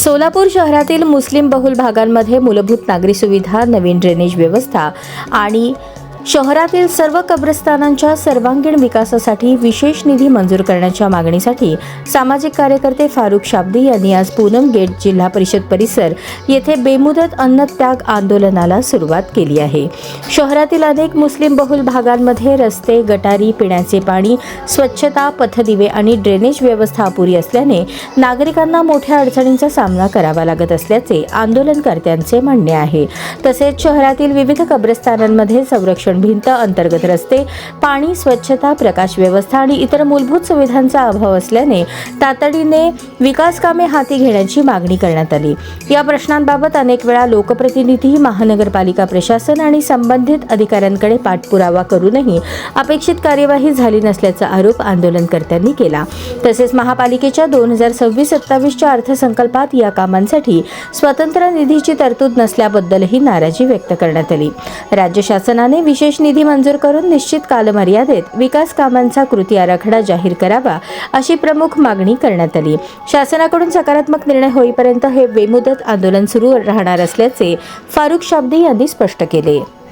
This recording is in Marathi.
सोलापूर शहरातील मुस्लिम बहुल भागांमध्ये मूलभूत नागरी सुविधा, नवीन ड्रेनेज व्यवस्था आणि शहरातील सर्व कब्रस्तानांच्या सर्वांगीण विकासासाठी विशेष निधी मंजूर करण्याच्या मागणीसाठी सामाजिक कार्यकर्ते फारुख शाब्दी यांनी आज पूनम गेट जिल्हा परिषद परिसर येथे बेमुदत अन्नत्याग आंदोलनाला सुरुवात केली आहे. शहरातील अनेक मुस्लिम बहुल भागांमध्ये रस्ते, गटारी, पिण्याचे पाणी, स्वच्छता, पथदिवे आणि ड्रेनेज व्यवस्था अपुरी असल्याने नागरिकांना मोठ्या अडचणींचा सामना करावा लागत असल्याचे आंदोलनकर्त्यांचे म्हणणे आहे. तसेच शहरातील विविध कब्रस्तानांमध्ये संरक्षण भिंत, अंतर्गत रस्ते, पाणी, स्वच्छता, प्रकाश व्यवस्था आणि इतर मूलभूत सुविधांचा अभाव असल्याने तातडीने विकास कामे हाती घेण्याची मागणी करण्यात आली. या प्रश्नांबाबत अनेक वेळा लोकप्रतिनिधी, महानगरपालिका प्रशासन आणि संबंधित अधिकाऱ्यांकडे पाठपुरावा करूनही अपेक्षित कार्यवाही झाली नसल्याचा आरोप आंदोलनकर्त्यांनी केला. तसेच महापालिकेच्या 2026-27च्या अर्थसंकल्पात या कामांसाठी स्वतंत्र निधीची तरतूद नसल्याबद्दलही नाराजी व्यक्त करण्यात आली. राज्य शासनाने विशेष निधी मंजूर करून निश्चित कालमर्यादेत विकास कामांचा कृती आराखडा जाहीर करावा अशी प्रमुख मागणी करण्यात आली. शासनाकडून सकारात्मक निर्णय होईपर्यंत हे बेमुदत आंदोलन सुरू राहणार असल्याचे फारुख शाब्दी यांनी स्पष्ट केले.